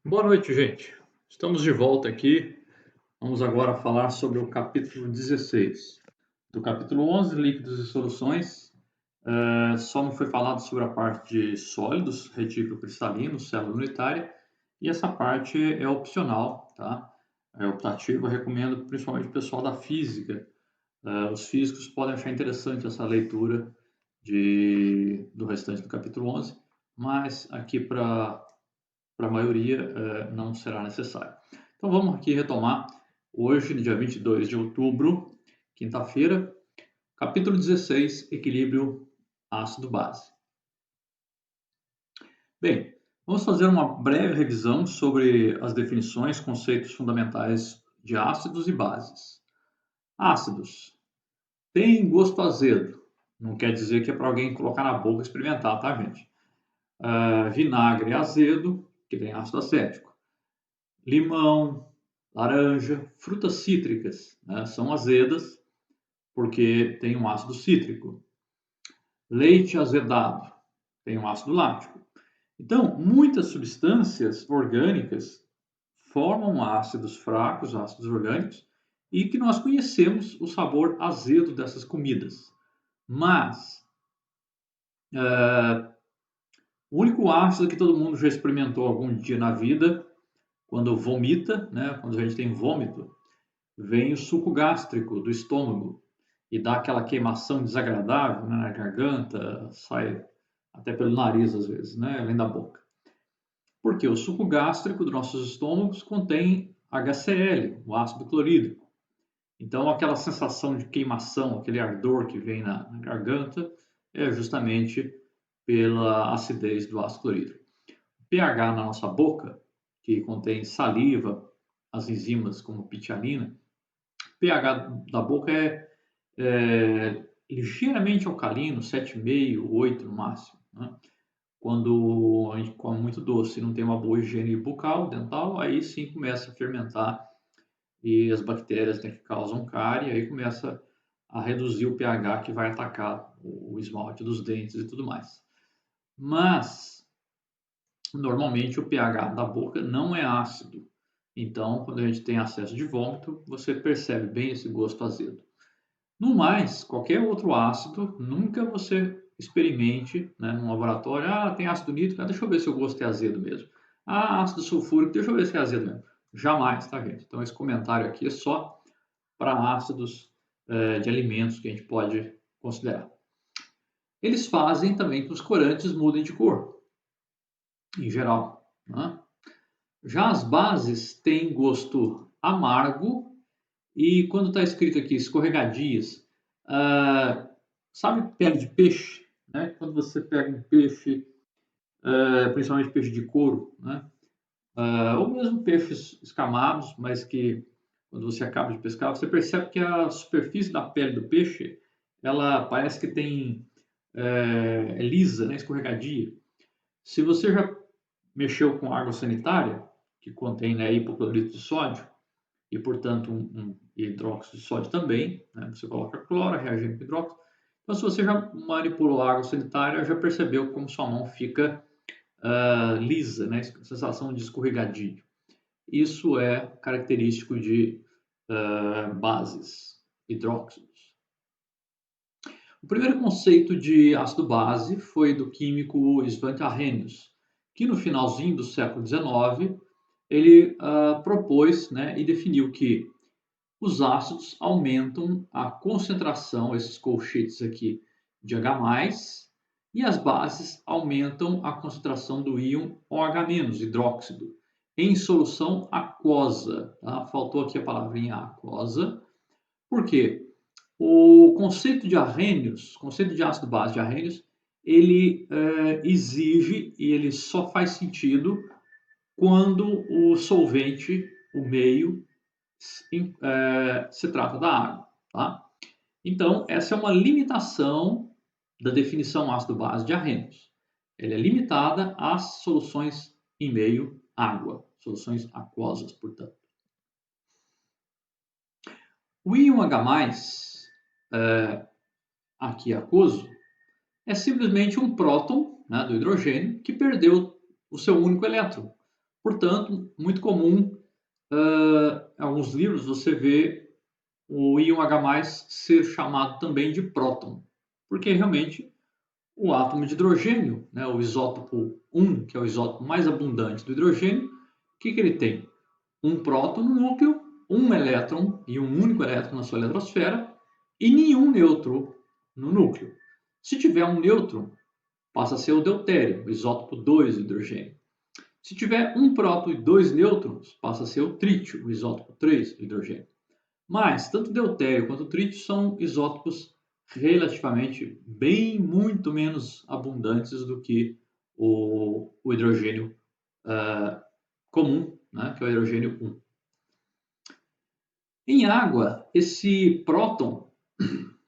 Boa noite, gente. Estamos de volta aqui. Vamos agora falar sobre o capítulo 16. Do capítulo 11, líquidos e soluções, só não foi falado sobre a parte de sólidos, retículo cristalino, célula unitária, e essa parte é opcional, tá? É optativa, recomendo principalmente o pessoal da física. Os físicos podem achar interessante essa leitura do restante do capítulo 11, mas aqui para a maioria não será necessário. Então vamos aqui retomar hoje, no dia 22 de outubro, quinta-feira, capítulo 16, equilíbrio ácido-base. Bem, vamos fazer uma breve revisão sobre as definições, conceitos fundamentais de ácidos e bases. Ácidos. Tem gosto azedo. Não quer dizer que é para alguém colocar na boca e experimentar, tá, gente? Vinagre azedo, que tem ácido acético. Limão, laranja, frutas cítricas, né, são azedas porque tem um ácido cítrico. Leite azedado tem um ácido lático. Então, muitas substâncias orgânicas formam ácidos fracos, ácidos orgânicos, e que nós conhecemos o sabor azedo dessas comidas. Mas o único ácido que todo mundo já experimentou algum dia na vida, quando vomita, né, quando a gente tem vômito, vem o suco gástrico do estômago e dá aquela queimação desagradável, né, na garganta, sai até pelo nariz às vezes, né, além da boca. Porque o suco gástrico dos nossos estômagos contém HCl, o ácido clorídrico. Então, aquela sensação de queimação, aquele ardor que vem na garganta, é justamente pela acidez do ácido clorídrico. O pH na nossa boca, que contém saliva, as enzimas como pitialina, pH da boca é ligeiramente alcalino, 7,5, 8 no máximo. Né? Quando a gente come muito doce e não tem uma boa higiene bucal, dental, aí sim começa a fermentar e as bactérias, né, que causam cárie, aí começa a reduzir o pH que vai atacar o esmalte dos dentes e tudo mais. Mas, normalmente, o pH da boca não é ácido. Então, quando a gente tem acesso de vômito, você percebe bem esse gosto azedo. No mais, qualquer outro ácido, nunca você experimente, né, num laboratório. Ah, tem ácido nítrico, deixa eu ver se o gosto é azedo mesmo. Ah, ácido sulfúrico, deixa eu ver se é azedo mesmo. Jamais, tá, gente? Então, esse comentário aqui é só para ácidos de alimentos que a gente pode considerar. Eles fazem também que os corantes mudem de cor, em geral. Né? Já as bases têm gosto amargo e quando está escrito aqui escorregadias, sabe pele de peixe? Né? Quando você pega um peixe, principalmente peixe de couro, né? Ou mesmo peixes escamados, mas que quando você acaba de pescar, você percebe que a superfície da pele do peixe, ela parece que é lisa, né? Escorregadia. Se você já mexeu com água sanitária, que contém, né, hipoclorito de sódio, e, portanto, um hidróxido de sódio também, né? Você coloca cloro, reagente com hidróxido. Então, se você já manipulou a água sanitária, já percebeu como sua mão fica lisa, né? Sensação de escorregadio. Isso é característico de bases, hidróxidos. O primeiro conceito de ácido-base foi do químico Svante Arrhenius, que no finalzinho do século XIX ele propôs, né, e definiu que os ácidos aumentam a concentração, esses colchetes aqui, de H+, e as bases aumentam a concentração do íon OH-, hidróxido, em solução aquosa. Tá? Faltou aqui a palavrinha aquosa. Por quê? O conceito de Arrhenius, conceito de ácido-base de Arrhenius, ele exige e ele só faz sentido quando o solvente, o meio, se trata da água. Tá? Então, essa é uma limitação da definição ácido-base de Arrhenius. Ela é limitada às soluções em meio água, soluções aquosas, portanto. O íon H+, aqui aquoso, é simplesmente um próton, né, do hidrogênio que perdeu o seu único elétron. Portanto, muito comum, em alguns livros você vê o íon H+ ser chamado também de próton, porque realmente o átomo de hidrogênio, né, o isótopo 1, que é o isótopo mais abundante do hidrogênio, o que ele tem? Um próton no núcleo, um elétron e um único elétron na sua eletrosfera e nenhum nêutron no núcleo. Se tiver um nêutron, passa a ser o deutério, o isótopo 2 do hidrogênio. Se tiver um próton e dois nêutrons, passa a ser o trítio, o isótopo 3 do hidrogênio. Mas tanto o deutério quanto o trítio são isótopos relativamente muito menos abundantes do que o hidrogênio comum, né, que é o hidrogênio 1. Em água, esse próton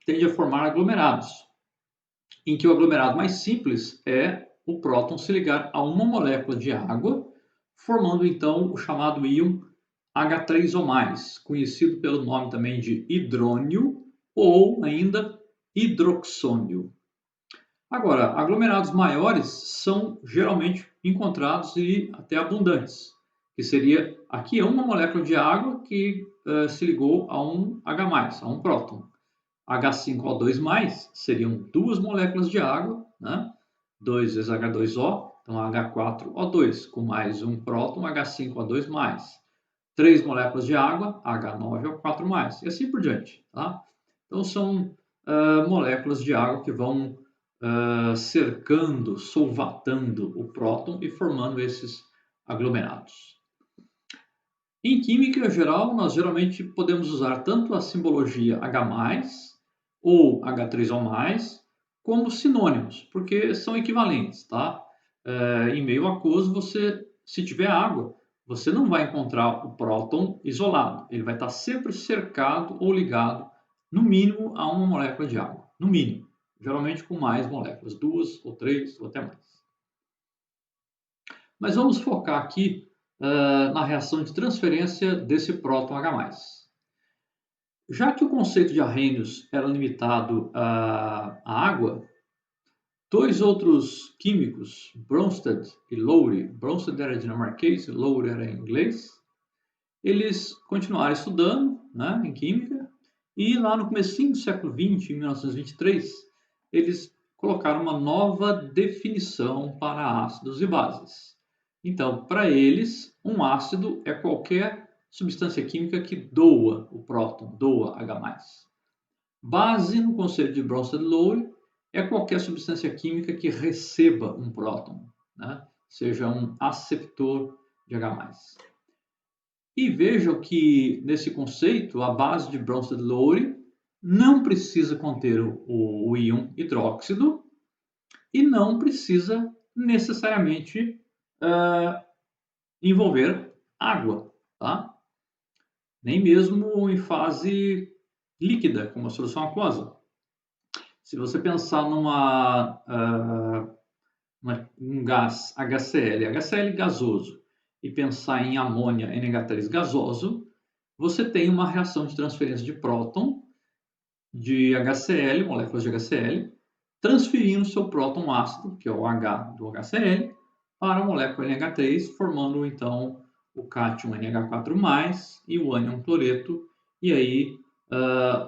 tende a formar aglomerados, em que o aglomerado mais simples é o próton se ligar a uma molécula de água, formando então o chamado íon H3O+, conhecido pelo nome também de hidrônio ou ainda hidroxônio. Agora, aglomerados maiores são geralmente encontrados e até abundantes, que seria aqui é uma molécula de água que se ligou a um H+, a um próton. H5O2+, seriam duas moléculas de água, né? 2 vezes H2O, então H4O2, com mais um próton, H5O2+. 3 moléculas de água, H9O4+, e assim por diante. Tá? Então, são moléculas de água que vão cercando, solvatando o próton e formando esses aglomerados. Em química geral, nós geralmente podemos usar tanto a simbologia H+, ou H3O+, como sinônimos, porque são equivalentes, tá? Em meio aquoso, se tiver água, você não vai encontrar o próton isolado. Ele vai estar sempre cercado ou ligado, no mínimo, a uma molécula de água. No mínimo. Geralmente com mais moléculas, 2 ou 3 ou até mais. Mas vamos focar aqui na reação de transferência desse próton H+. Já que o conceito de arrênios era limitado à água, dois outros químicos, Bronsted e Lowry, Bronsted era dinamarquês e Lowry era inglês, eles continuaram estudando, né, em química, e lá no comecinho do século XX, em 1923, eles colocaram uma nova definição para ácidos e bases. Então, para eles, um ácido é qualquer substância química que doa o próton, doa H+. Base, no conceito de Bronsted-Lowry, é qualquer substância química que receba um próton, né? Seja um aceptor de H+. E vejam que, nesse conceito, a base de Bronsted-Lowry não precisa conter o íon hidróxido e não precisa necessariamente envolver água, tá? Nem mesmo em fase líquida, como a solução aquosa. Se você pensar um gás HCl, HCl gasoso, e pensar em amônia NH3 gasoso, você tem uma reação de transferência de próton de HCl, moléculas de HCl, transferindo seu próton ácido, que é o H do HCl, para a molécula NH3, formando então o cátion NH4+, e o ânion cloreto, e aí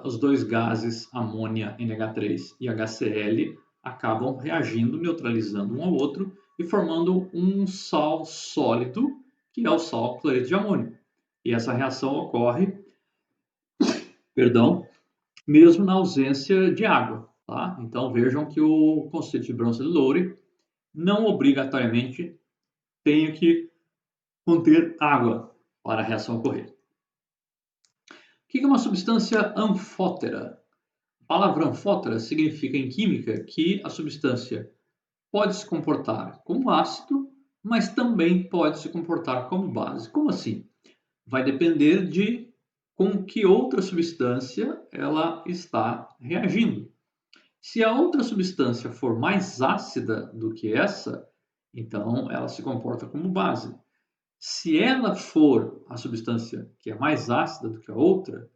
os dois gases, amônia NH3 e HCl, acabam reagindo, neutralizando um ao outro e formando um sal sólido, que é o sal cloreto de amônio. E essa reação ocorre, mesmo na ausência de água. Tá? Então vejam que o conceito de Bronsted-Lowry não obrigatoriamente tem que conter água para a reação ocorrer. O que é uma substância anfótera? A palavra anfótera significa em química que a substância pode se comportar como ácido, mas também pode se comportar como base. Como assim? Vai depender de com que outra substância ela está reagindo. Se a outra substância for mais ácida do que essa, então ela se comporta como base. Se ela for a substância que é mais ácida do que a outra,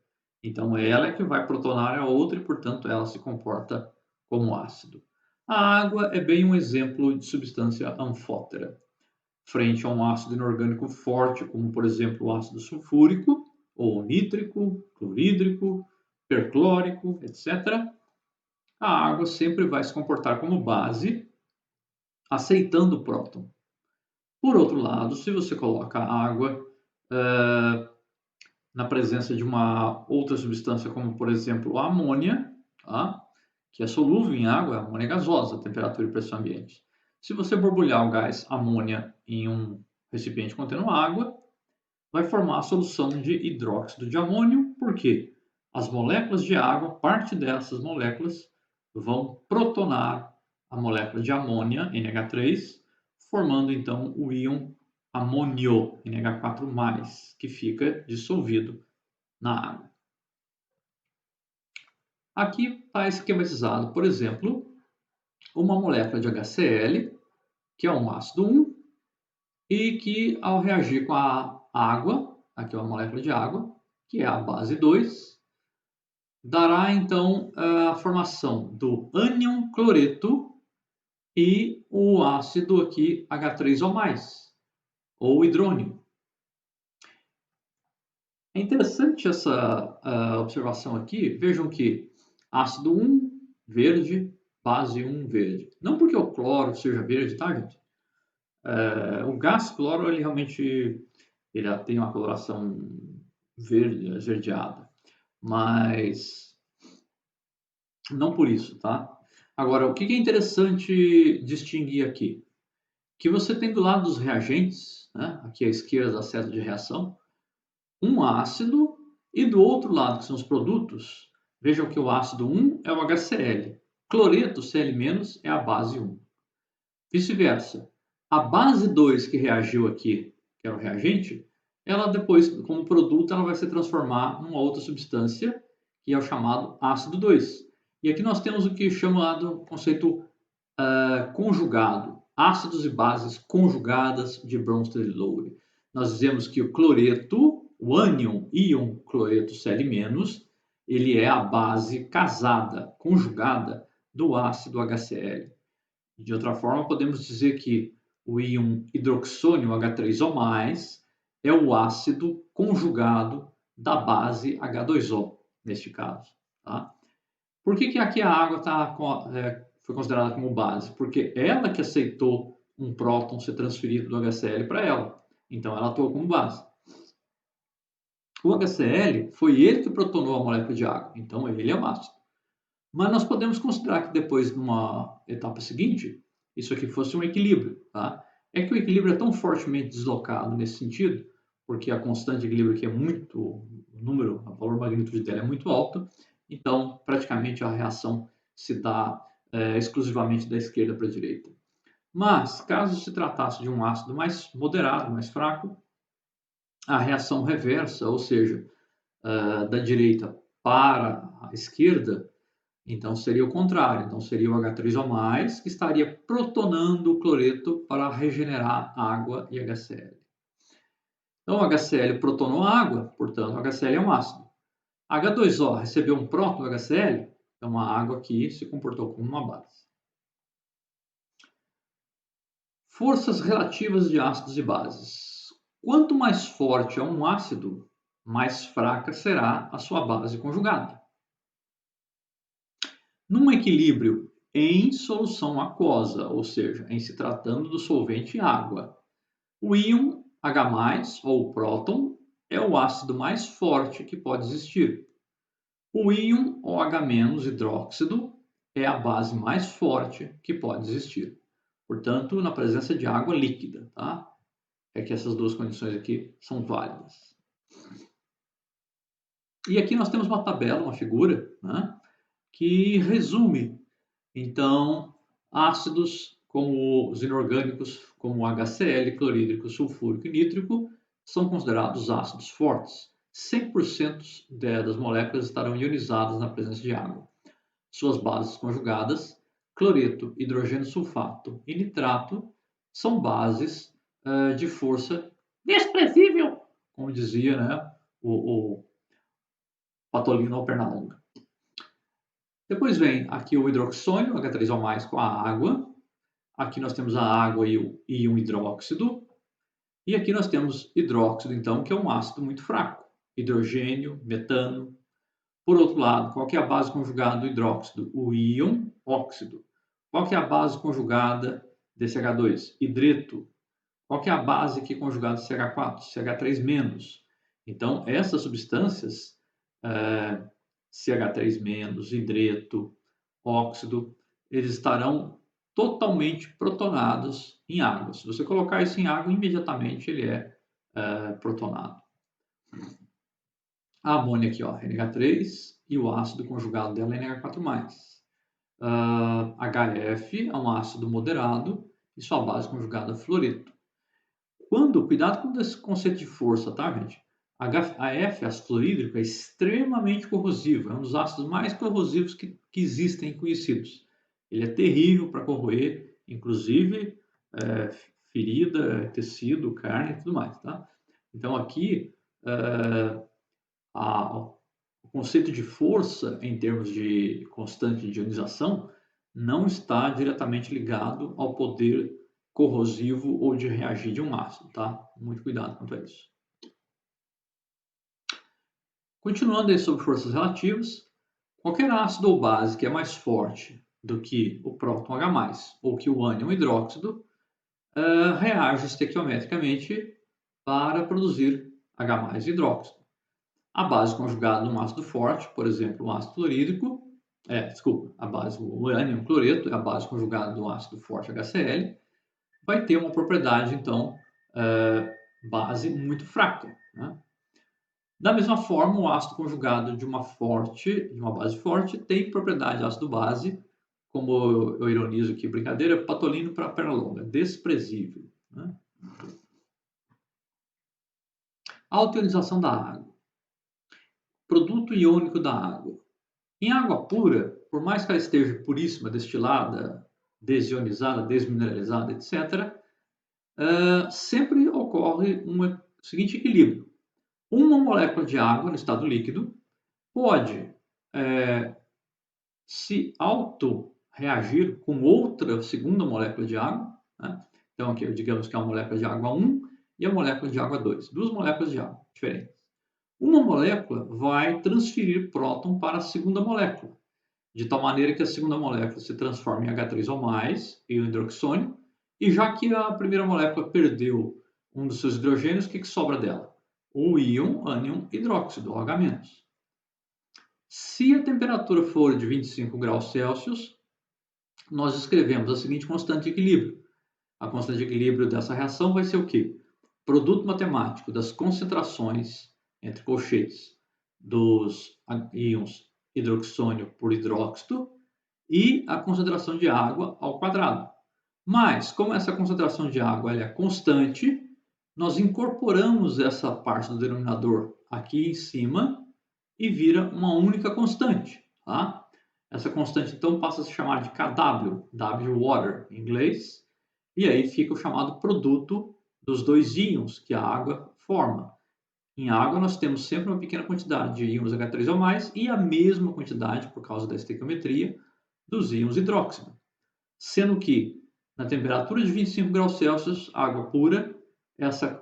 então ela é que vai protonar a outra e, portanto, ela se comporta como ácido. A água é bem um exemplo de substância anfótera. frente a um ácido inorgânico forte, como por exemplo o ácido sulfúrico, ou nítrico, clorídrico, perclórico, etc., a água sempre vai se comportar como base, aceitando o próton. Por outro lado, se você coloca a água na presença de uma outra substância, como por exemplo a amônia, tá? Que é solúvel em água, a amônia gasosa, a temperatura e pressão ambiente. Se você borbulhar o gás amônia em um recipiente contendo água, vai formar a solução de hidróxido de amônio, porque as moléculas de água, parte dessas moléculas, vão protonar a molécula de amônia, NH3, formando então o íon amônio, NH4+, que fica dissolvido na água. Aqui está esquematizado, por exemplo, uma molécula de HCl, que é um ácido 1, e que ao reagir com a água, aqui é uma molécula de água, que é a base 2, dará então a formação do ânion cloreto e o ácido aqui H3O+, ou hidrônio. É interessante essa observação aqui. Vejam que ácido 1, verde, base 1, verde. Não porque o cloro seja verde, tá, gente? O gás cloro, ele realmente tem uma coloração verde, esverdeada. Mas não por isso, tá? Agora, o que é interessante distinguir aqui? Que você tem do lado dos reagentes, né? Aqui à esquerda da seta de reação, um ácido, e do outro lado, que são os produtos, vejam que o ácido 1 é o HCl, cloreto Cl- é a base 1. Vice-versa, a base 2 que reagiu aqui, que é o reagente, ela depois, como produto, ela vai se transformar em uma outra substância, que é o chamado ácido 2. E aqui nós temos o que é chamado conceito conjugado, ácidos e bases conjugadas de Bronsted e Lowry. Nós dizemos que o cloreto, o ânion, íon cloreto Cl-, ele é a base casada, conjugada do ácido HCl. De outra forma, podemos dizer que o íon hidroxônio H3O+, é o ácido conjugado da base H2O, neste caso. Tá? Por que aqui a água foi considerada como base? Porque ela que aceitou um próton ser transferido do HCl para ela. Então, ela atuou como base. O HCl foi ele que protonou a molécula de água. Então, ele é o ácido. Mas nós podemos considerar que depois, numa etapa seguinte, isso aqui fosse um equilíbrio. Tá? É que o equilíbrio é tão fortemente deslocado nesse sentido, porque a constante de equilíbrio aqui é muito, o valor magnitude dela é muito alto, então praticamente a reação se dá exclusivamente da esquerda para a direita. Mas, caso se tratasse de um ácido mais moderado, mais fraco, a reação reversa, ou seja, da direita para a esquerda, então seria o contrário. Então seria o H3O+, que estaria protonando o cloreto para regenerar água e HCl. Então o HCl protonou água, portanto o HCl é um ácido. H2O recebeu um próton do HCl, é uma água que se comportou como uma base. Forças relativas de ácidos e bases. Quanto mais forte é um ácido, mais fraca será a sua base conjugada. Num equilíbrio em solução aquosa, ou seja, em se tratando do solvente água, o íon H+, ou próton, é o ácido mais forte que pode existir. O íon OH- hidróxido é a base mais forte que pode existir. Portanto, na presença de água líquida, tá? É que essas duas condições aqui são válidas. E aqui nós temos uma tabela, uma figura, né, que resume, então, ácidos como os inorgânicos, como HCl, clorídrico, sulfúrico e nítrico, são considerados ácidos fortes. 100% das moléculas estarão ionizadas na presença de água. Suas bases conjugadas, cloreto, hidrogênio sulfato e nitrato, são bases de força desprezível, como dizia, né, o Patolino Pernalonga. Depois vem aqui o hidroxônio, H3O+, com a água. Aqui nós temos a água e o íon hidróxido. E aqui nós temos hidróxido, então, que é um ácido muito fraco. Hidrogênio, metano. Por outro lado, qual que é a base conjugada do hidróxido? O íon óxido. Qual que é a base conjugada desse H2? Hidreto. Qual que é a base aqui conjugada de CH4? CH3-. Então, essas substâncias, CH3-, hidreto, óxido, eles estarão totalmente protonados em água. Se você colocar isso em água, imediatamente ele é protonado. A amônia aqui, ó, NH3, e o ácido conjugado dela é NH4+. HF é um ácido moderado e sua base conjugada é fluoreto. Cuidado com esse conceito de força, tá, gente? HF, ácido fluorídrico, é extremamente corrosivo, é um dos ácidos mais corrosivos que existem conhecidos. Ele é terrível para corroer, inclusive ferida, tecido, carne e tudo mais, tá? Então aqui o conceito de força em termos de constante de ionização não está diretamente ligado ao poder corrosivo ou de reagir de um ácido, tá? Muito cuidado quanto a isso. Continuando aí sobre forças relativas, qualquer ácido ou base que é mais forte do que o próton H+, ou que o ânion hidróxido, reage estequiometricamente para produzir H+ hidróxido. A base conjugada num ácido forte, por exemplo, um ácido clorídrico, o ânion cloreto é a base conjugada do ácido forte HCl, vai ter uma propriedade, então, base muito fraca, né? Da mesma forma, o ácido conjugado de uma base forte tem propriedade ácido-base, como eu ironizo aqui, brincadeira, patolino para perna longa, desprezível, né? Alta ionização da água. Produto iônico da água. Em água pura, por mais que ela esteja puríssima, destilada, desionizada, desmineralizada, etc., sempre ocorre o seguinte equilíbrio. Uma molécula de água no estado líquido pode se auto-reagir com outra segunda molécula de água, né? Então, aqui, digamos que é a molécula de água 1 e a molécula de água 2. Duas moléculas de água diferentes. Uma molécula vai transferir próton para a segunda molécula, de tal maneira que a segunda molécula se transforma em H3 ou mais, e o hidroxônio, e já que a primeira molécula perdeu um dos seus hidrogênios, o que sobra dela? O íon ânion hidróxido, OH-. Se a temperatura for de 25 graus Celsius, nós escrevemos a seguinte constante de equilíbrio. A constante de equilíbrio dessa reação vai ser o quê? Produto matemático das concentrações, entre colchetes, dos íons hidroxônio por hidróxido e a concentração de água ao quadrado. Mas, como essa concentração de água é constante, nós incorporamos essa parte do denominador aqui em cima e vira uma única constante, tá? Essa constante, então, passa a se chamar de Kw, W water em inglês, e aí fica o chamado produto dos dois íons que a água forma. Em água, nós temos sempre uma pequena quantidade de íons H3 ou mais e a mesma quantidade, por causa da estequiometria, dos íons hidróxido. Sendo que, na temperatura de 25 graus Celsius, água pura,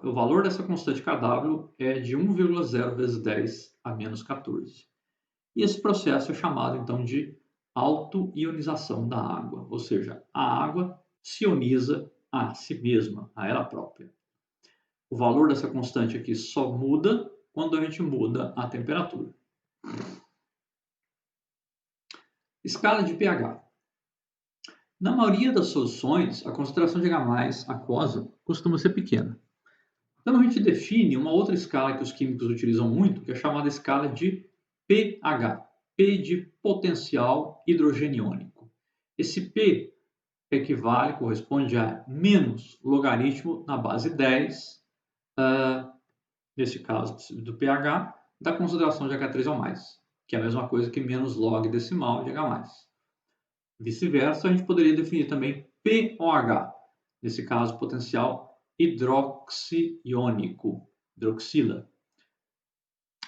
o valor dessa constante Kw é de 1,0 vezes 10 a menos 14. E esse processo é chamado, então, de autoionização da água, ou seja, a água se ioniza a si mesma, a ela própria. O valor dessa constante aqui só muda quando a gente muda a temperatura. Escala de pH. Na maioria das soluções, a concentração de H+ aquosa costuma ser pequena. Então a gente define uma outra escala que os químicos utilizam muito, que é chamada escala de pH. P de potencial hidrogeniônico. Esse P corresponde a menos logaritmo na base 10, nesse caso do pH, da concentração de H3 ou mais, que é a mesma coisa que menos log decimal de H+. Vice-versa, a gente poderia definir também POH, nesse caso potencial hidroxiônico, hidroxila,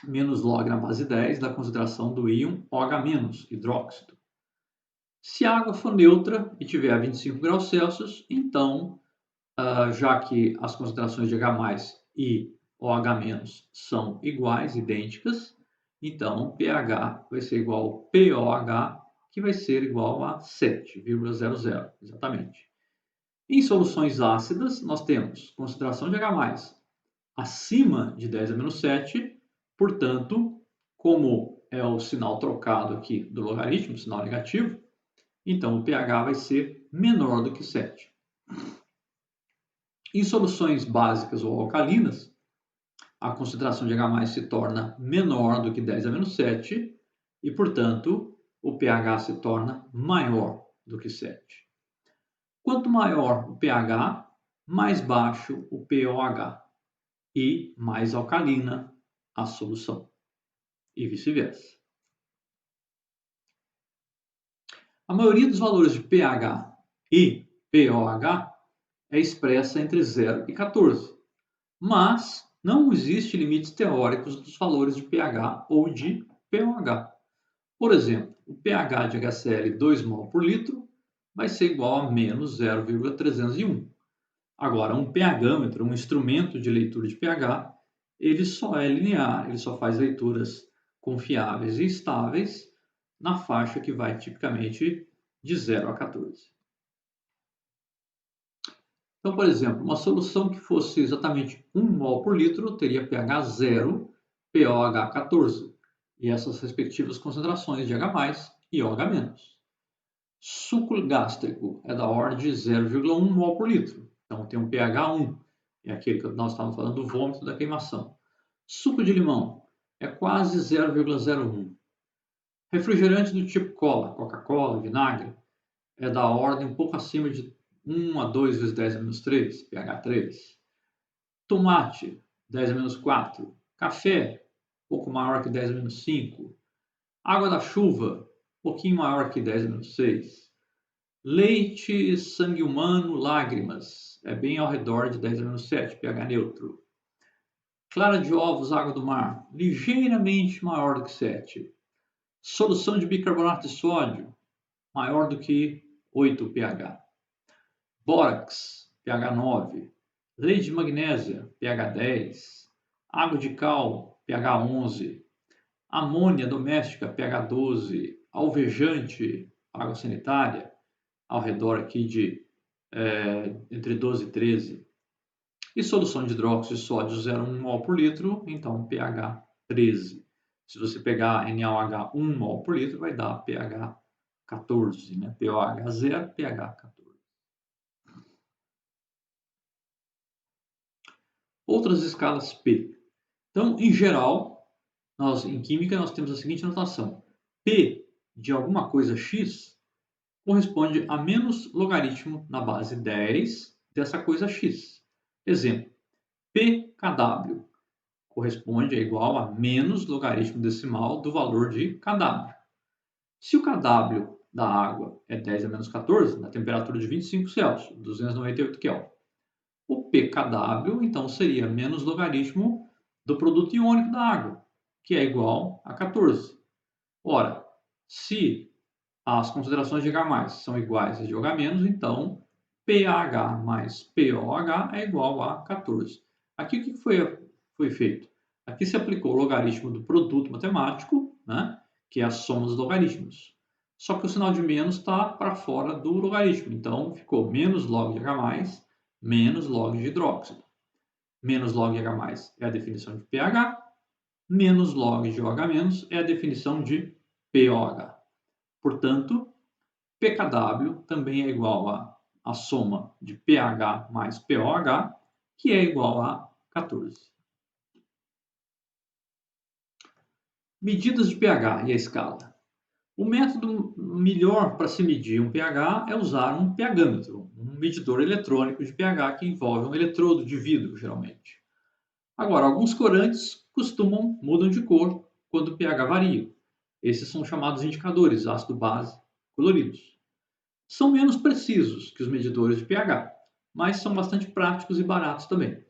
menos log na base 10 da concentração do íon OH-, hidróxido. Se a água for neutra e tiver a 25 graus Celsius, então já que as concentrações de H+ e OH- são iguais, idênticas, então pH vai ser igual ao POH, que vai ser igual a 7,00, exatamente. Em soluções ácidas, nós temos concentração de H+ acima de 10⁻⁷, portanto, como é o sinal trocado aqui do logaritmo, sinal negativo, então o pH vai ser menor do que 7. Em soluções básicas ou alcalinas, a concentração de H+ se torna menor do que 10⁻⁷, e, portanto, o pH se torna maior do que 7. Quanto maior o pH, mais baixo o pOH e mais alcalina a solução, e vice-versa. A maioria dos valores de pH e pOH é expressa entre 0 e 14, mas não existe limites teóricos dos valores de pH ou de pOH. Por exemplo, o pH de HCl 2 mol por litro vai ser igual a menos 0,301. Agora, um pHmetro, um instrumento de leitura de pH, ele só é linear, ele só faz leituras confiáveis e estáveis na faixa que vai tipicamente de 0 a 14. Então, por exemplo, uma solução que fosse exatamente 1 mol por litro teria pH 0, pOH 14, e essas respectivas concentrações de H+ e OH-. Suco gástrico é da ordem de 0,1 mol por litro, então tem um pH 1, é aquele que nós estávamos falando do vômito da queimação. Suco de limão é quase 0,01. Refrigerante do tipo cola, Coca-Cola, vinagre, é da ordem um pouco acima de 1 a 2 vezes 10⁻³ pH 3. Tomate, 10⁻⁴. Café, pouco maior que 10⁻⁵. Água da chuva, pouquinho maior que 10⁻⁶. Leite, sangue humano, lágrimas, é bem ao redor de 10⁻⁷, pH neutro. Clara de ovos, água do mar, ligeiramente maior do que 7. Solução de bicarbonato de sódio, maior do que 8 pH. Bórax, pH 9. Leite de magnésia, pH 10. Água de cal, pH 11. Amônia doméstica, pH 12. Alvejante, água sanitária, ao redor aqui de entre 12 e 13. E solução de hidróxido de sódio 0,1 mol por litro, então pH 13. Se você pegar NaOH 1 mol por litro, vai dar pH 14, né? pOH 0, pH 14. Outras escalas P. Então, em geral, em química, nós temos a seguinte notação. P de alguma coisa x corresponde a menos logaritmo na base 10 dessa coisa x. Exemplo, pKw corresponde a igual a menos logaritmo decimal do valor de kW. Se o kW da água é 10 a menos 14, na temperatura de 25 Celsius, 298 Kelvin, o pKw, então, seria menos logaritmo do produto iônico da água, que é igual a 14. Ora, se as concentrações de H+ são iguais às de OH-, então pH mais pOH é igual a 14. Aqui o que foi feito? Aqui se aplicou o logaritmo do produto matemático, né, que é a soma dos logaritmos. Só que o sinal de menos está para fora do logaritmo, então ficou menos log de H+, menos log de hidróxido. Menos log de H+ é a definição de pH, menos log de OH- é a definição de pOH. Portanto, pKw também é igual a soma de pH mais pOH, que é igual a 14. Medidas de pH e a escala. O método melhor para se medir um pH é usar um pHmetro, um medidor eletrônico de pH que envolve um eletrodo de vidro, geralmente. Agora, alguns corantes mudam de cor quando o pH varia. Esses são chamados indicadores ácido-base coloridos. São menos precisos que os medidores de pH, mas são bastante práticos e baratos também.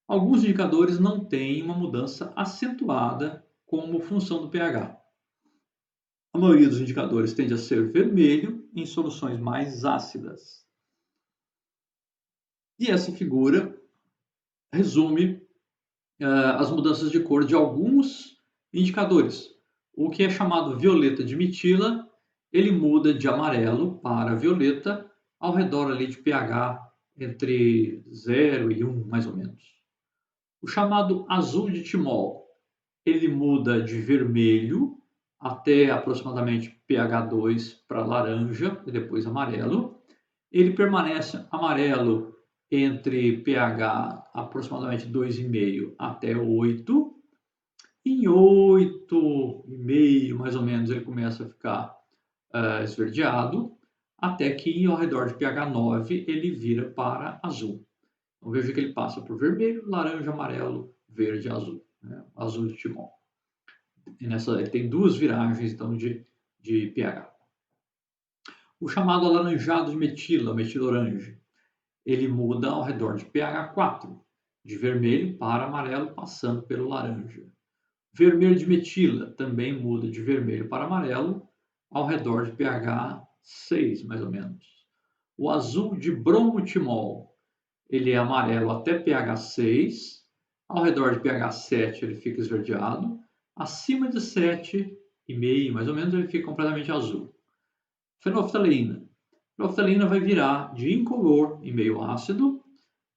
Alguns indicadores não têm uma mudança acentuada como função do pH. A maioria dos indicadores tende a ser vermelho em soluções mais ácidas. E essa figura resume as mudanças de cor de alguns indicadores. O que é chamado violeta de metila, ele muda de amarelo para violeta ao redor ali de pH entre 0 e 1, mais ou menos. O chamado azul de timol, ele muda de vermelho até aproximadamente pH 2 para laranja e depois amarelo. Ele permanece amarelo entre pH aproximadamente 2,5 até 8. Em 8,5 mais ou menos ele começa a ficar esverdeado, até que ao redor de pH 9 ele vira para azul. Então veja que ele passa por vermelho, laranja, amarelo, verde e azul, né? Azul de timon. E ele tem duas viragens então de pH. O chamado alaranjado de metila, metilorange, ele muda ao redor de pH 4, de vermelho para amarelo, passando pelo laranja. Vermelho de metila também muda de vermelho para amarelo, ao redor de pH 6, mais ou menos. O azul de bromotimol, ele é amarelo até pH 6, ao redor de pH 7 ele fica esverdeado, acima de 7,5, mais ou menos, ele fica completamente azul. Fenolftaleína. Fenolftaleína vai virar de incolor e meio ácido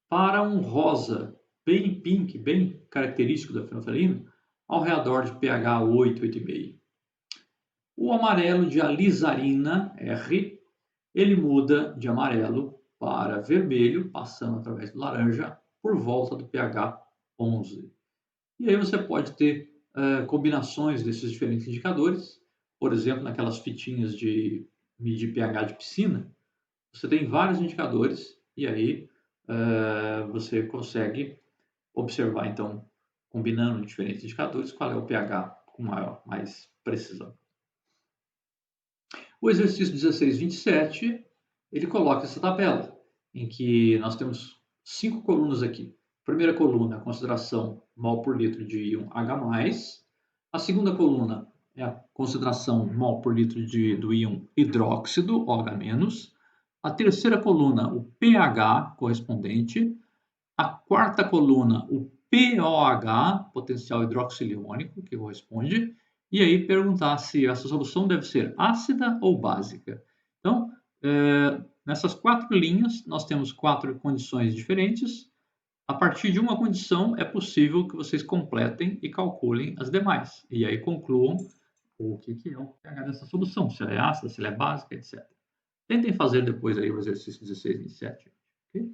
para um rosa bem pink, bem característico da fenolftaleína, ao redor de pH 8, 8,5. O amarelo de alizarina, R, ele muda de amarelo para vermelho, passando através do laranja, por volta do pH 11. E aí você pode ter combinações desses diferentes indicadores, por exemplo, naquelas fitinhas de medir pH de piscina, você tem vários indicadores e aí você consegue observar, então, combinando diferentes indicadores, qual é o pH com mais precisão. O exercício 1627, ele coloca essa tabela, em que nós temos 5 colunas aqui. Primeira coluna, a concentração mol por litro de íon H+. A segunda coluna é a concentração mol por litro do íon hidróxido, OH-. A terceira coluna, o pH correspondente. A quarta coluna, o POH, potencial hidroxiliônico, que corresponde. E aí perguntar se essa solução deve ser ácida ou básica. Então, nessas 4 linhas, nós temos 4 condições diferentes. A partir de uma condição, é possível que vocês completem e calculem as demais. E aí concluam o que é o pH dessa solução, se ela é ácida, se ela é básica, etc. Tentem fazer depois aí o exercício 16 e 7. Okay?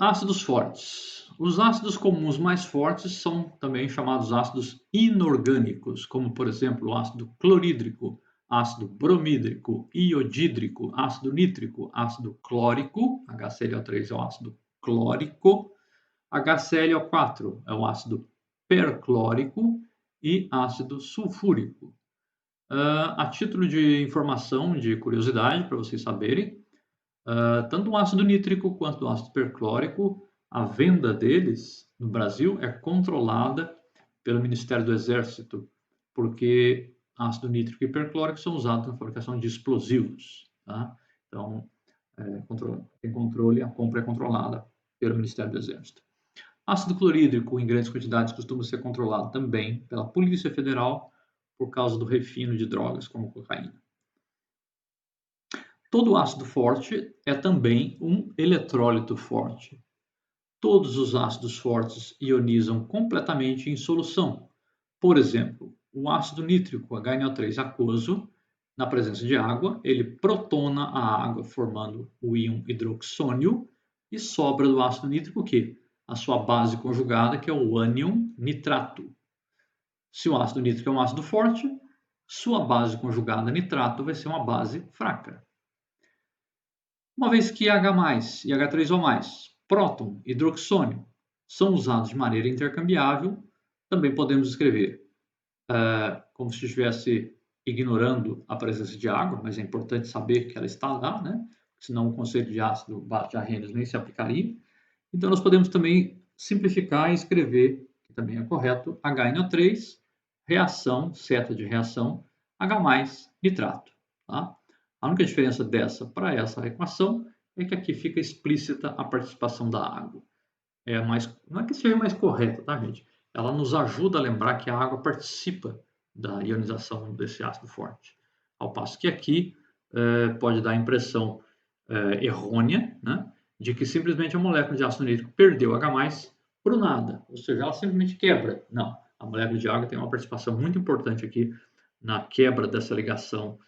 Ácidos fortes. Os ácidos comuns mais fortes são também chamados ácidos inorgânicos, como, por exemplo, o ácido clorídrico, ácido bromídrico, iodídrico, ácido nítrico, ácido clórico, HClO3 é o ácido clórico, HClO4 é o ácido perclórico e ácido sulfúrico. A título de informação, de curiosidade, para vocês saberem, tanto o ácido nítrico quanto o ácido perclórico, a venda deles no Brasil é controlada pelo Ministério do Exército, porque ácido nítrico e perclórico são usados na fabricação de explosivos. Tá? Então, tem controle, a compra é controlada pelo Ministério do Exército. Ácido clorídrico em grandes quantidades costuma ser controlado também pela Polícia Federal por causa do refino de drogas como cocaína. Todo ácido forte é também um eletrólito forte. Todos os ácidos fortes ionizam completamente em solução. Por exemplo, o ácido nítrico HNO3 aquoso, na presença de água, ele protona a água formando o íon hidroxônio e sobra do ácido nítrico o quê? A sua base conjugada, que é o ânion nitrato. Se o ácido nítrico é um ácido forte, sua base conjugada nitrato vai ser uma base fraca. Uma vez que H+ e H3O+, próton e hidroxônio, são usados de maneira intercambiável, também podemos escrever como se estivesse ignorando a presença de água, mas é importante saber que ela está lá, né? Senão o conceito de ácido Barth-Arrhenius nem se aplicaria. Então, nós podemos também simplificar e escrever, que também é correto, HNO3, reação, seta de reação, H+, nitrato. Tá? A única diferença dessa para essa equação é que aqui fica explícita a participação da água. Não é que seja mais correta, tá, gente? Ela nos ajuda a lembrar que a água participa da ionização desse ácido forte. Ao passo que aqui pode dar a impressão errônea, né, de que simplesmente a molécula de ácido nítrico perdeu H+, por nada, ou seja, ela simplesmente quebra. Não, a molécula de água tem uma participação muito importante aqui na quebra dessa ligação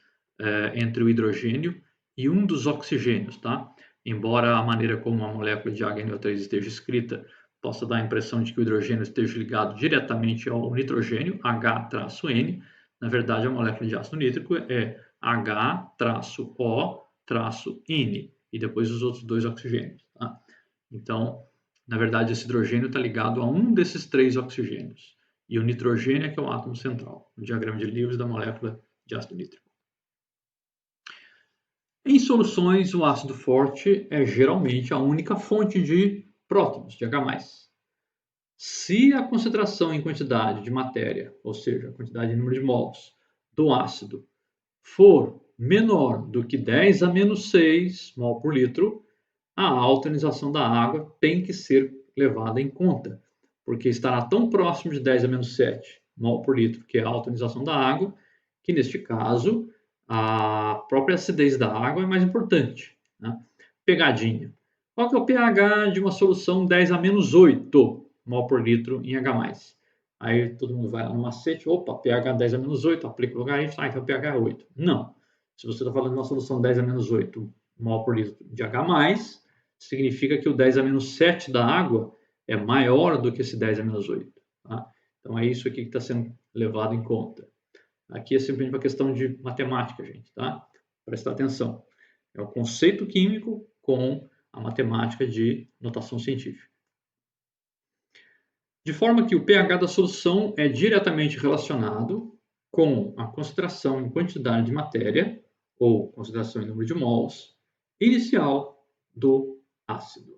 entre o hidrogênio e um dos oxigênios, tá? Embora a maneira como a molécula de HNO3 esteja escrita possa dar a impressão de que o hidrogênio esteja ligado diretamente ao nitrogênio, H-N, na verdade a molécula de ácido nítrico é H-O-N, e depois os outros dois oxigênios, tá? Então, na verdade, esse hidrogênio está ligado a um desses 3 oxigênios, e o nitrogênio é que é o átomo central, no diagrama de Lewis da molécula de ácido nítrico. Em soluções, o ácido forte é geralmente a única fonte de prótons, de H+. Se a concentração em quantidade de matéria, ou seja, a quantidade em número de mols do ácido, for menor do que 10 a menos 6 mol por litro, a alta ionização da água tem que ser levada em conta, porque estará tão próximo de 10 a menos 7 mol por litro, que é a alta ionização da água, que neste caso a própria acidez da água é mais importante, né? Pegadinha. Qual que é o pH de uma solução 10 a menos 8 mol por litro em H+. Aí todo mundo vai lá no macete, opa, pH 10 a menos 8, aplica o logaritmo, então pH é 8. Não. Se você está falando de uma solução 10 a menos 8 mol por litro de H+, significa que o 10 a menos 7 da água é maior do que esse 10 a menos 8. Tá? Então é isso aqui que está sendo levado em conta. Aqui é simplesmente uma questão de matemática, gente, tá? Prestar atenção. É o conceito químico com a matemática de notação científica. De forma que o pH da solução é diretamente relacionado com a concentração em quantidade de matéria, ou concentração em número de mols, inicial do ácido.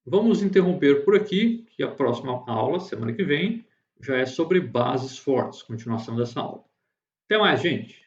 Vamos interromper por aqui, que a próxima aula, semana que vem, já é sobre bases fortes, continuação dessa aula. Até mais, gente!